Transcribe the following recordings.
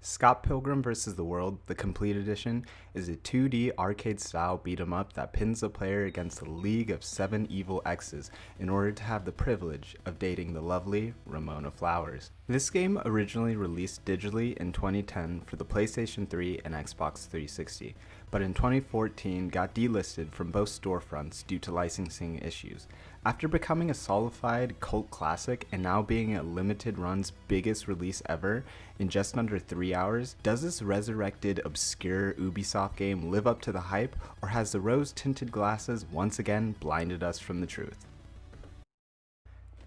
Scott Pilgrim vs. the World, the Complete Edition, is a 2D arcade-style beat-em-up that pins the player against a league of 7 evil exes in order to have the privilege of dating the lovely Ramona Flowers. This game originally released digitally in 2010 for the PlayStation 3 and Xbox 360, but in 2014 got delisted from both storefronts due to licensing issues. After becoming a solidified cult classic and now being a limited run's biggest release ever in just under 3 hours, does this resurrected obscure Ubisoft game live up to the hype, or has the rose-tinted glasses once again blinded us from the truth?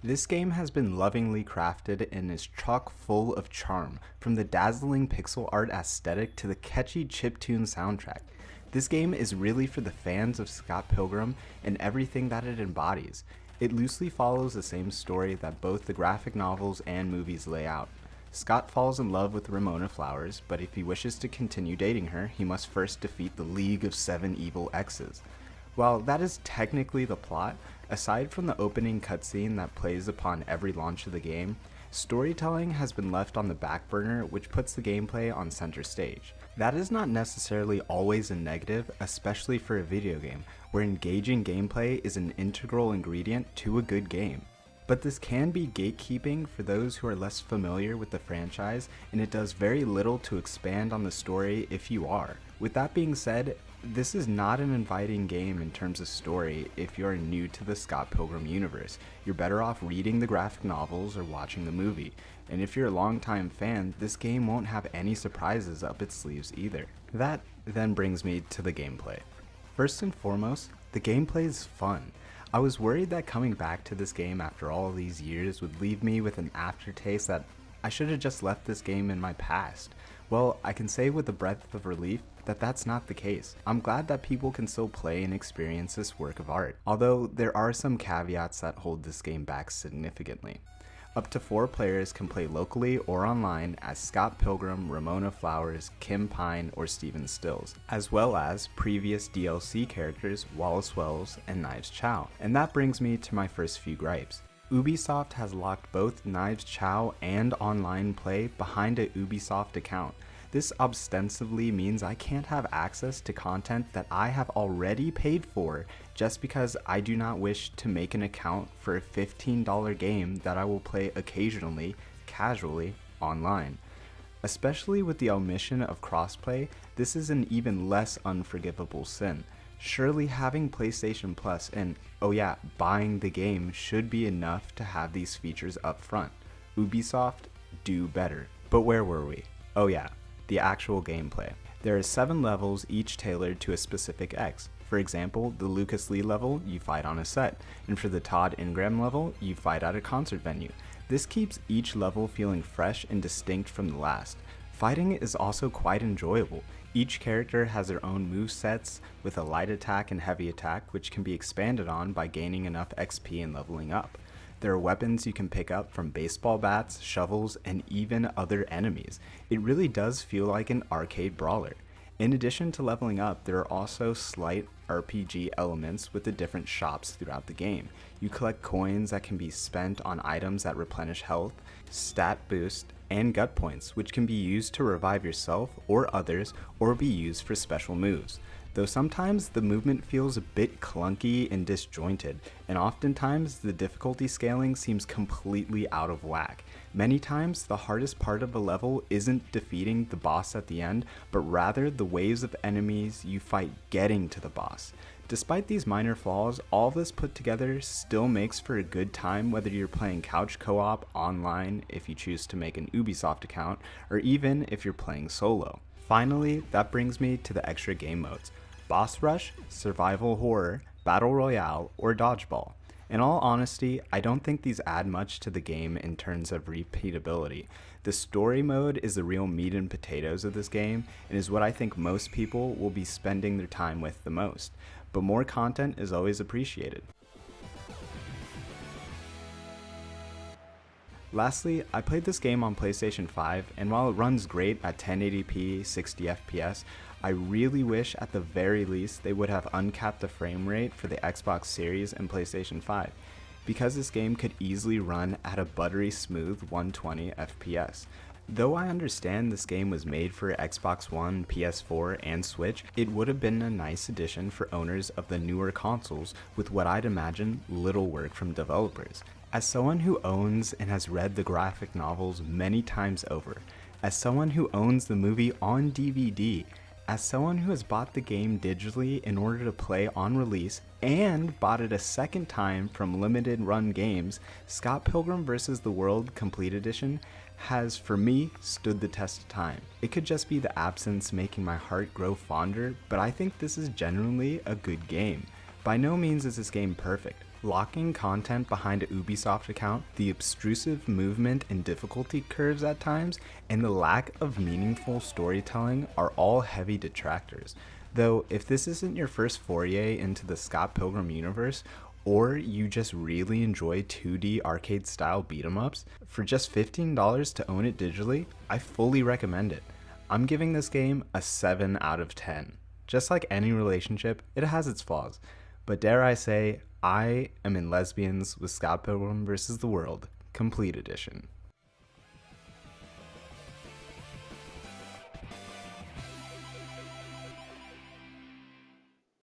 This game has been lovingly crafted and is chock full of charm, from the dazzling pixel art aesthetic to the catchy chiptune soundtrack. This game is really for the fans of Scott Pilgrim and everything that it embodies. It loosely follows the same story that both the graphic novels and movies lay out. Scott falls in love with Ramona Flowers, but if he wishes to continue dating her, he must first defeat the League of 7 Evil Exes. While that is technically the plot, aside from the opening cutscene that plays upon every launch of the game, storytelling has been left on the back burner, which puts the gameplay on center stage. That is not necessarily always a negative, especially for a video game, where engaging gameplay is an integral ingredient to a good game. But this can be gatekeeping for those who are less familiar with the franchise, and it does very little to expand on the story if you are. With that being said, this is not an inviting game in terms of story if you are new to the Scott Pilgrim universe. You're better off reading the graphic novels or watching the movie. And if you're a longtime fan, this game won't have any surprises up its sleeves either. That then brings me to the gameplay. First and foremost, the gameplay is fun. I was worried that coming back to this game after all these years would leave me with an aftertaste that I should have just left this game in my past. Well, I can say with a breath of relief that that's not the case. I'm glad that people can still play and experience this work of art, although there are some caveats that hold this game back significantly. Up to 4 players can play locally or online as Scott Pilgrim, Ramona Flowers, Kim Pine, or Steven Stills, as well as previous DLC characters Wallace Wells and Knives Chow. And that brings me to my first few gripes. Ubisoft has locked both Knives Chow and online play behind a Ubisoft account. This ostensibly means I can't have access to content that I have already paid for just because I do not wish to make an account for a $15 game that I will play occasionally, casually, online. Especially with the omission of crossplay, this is an even less unforgivable sin. Surely having PlayStation Plus and, oh yeah, buying the game should be enough to have these features up front. Ubisoft, do better. But where were we? Oh yeah, the actual gameplay. There are 7 levels, each tailored to a specific X. For example, the Lucas Lee level, you fight on a set, and for the Todd Ingram level, you fight at a concert venue. This keeps each level feeling fresh and distinct from the last. Fighting is also quite enjoyable. Each character has their own movesets with a light attack and heavy attack, which can be expanded on by gaining enough XP and leveling up. There are weapons you can pick up from baseball bats, shovels, and even other enemies. It really does feel like an arcade brawler. In addition to leveling up, there are also slight RPG elements with the different shops throughout the game. You collect coins that can be spent on items that replenish health, stat boost, and gut points, which can be used to revive yourself or others, or be used for special moves. Though sometimes the movement feels a bit clunky and disjointed, and oftentimes the difficulty scaling seems completely out of whack. Many times the hardest part of a level isn't defeating the boss at the end, but rather the waves of enemies you fight getting to the boss. Despite these minor flaws, all of this put together still makes for a good time whether you're playing couch co-op, online if you choose to make an Ubisoft account, or even if you're playing solo. Finally, that brings me to the extra game modes: Boss Rush, Survival Horror, Battle Royale, or Dodgeball. In all honesty, I don't think these add much to the game in terms of repeatability. The story mode is the real meat and potatoes of this game, and is what I think most people will be spending their time with the most. But more content is always appreciated. Lastly, I played this game on PlayStation 5, and while it runs great at 1080p 60 FPS, I really wish at the very least they would have uncapped the frame rate for the Xbox Series and PlayStation 5, because this game could easily run at a buttery smooth 120 FPS. Though I understand this game was made for Xbox One, PS4, and Switch, it would have been a nice addition for owners of the newer consoles with what I'd imagine little work from developers. As someone who owns and has read the graphic novels many times over, as someone who owns the movie on DVD, as someone who has bought the game digitally in order to play on release and bought it a second time from limited run games, Scott Pilgrim vs. the World Complete Edition has, for me, stood the test of time. It could just be the absence making my heart grow fonder, but I think this is genuinely a good game. By no means is this game perfect. Locking content behind a Ubisoft account, the obtrusive movement and difficulty curves at times, and the lack of meaningful storytelling are all heavy detractors. Though, if this isn't your first foray into the Scott Pilgrim universe, or you just really enjoy 2D arcade-style beat-em-ups, for just $15 to own it digitally, I fully recommend it. I'm giving this game a 7 out of 10. Just like any relationship, it has its flaws. But dare I say, I am in lesbians with Scott Pilgrim vs. the World, Complete Edition.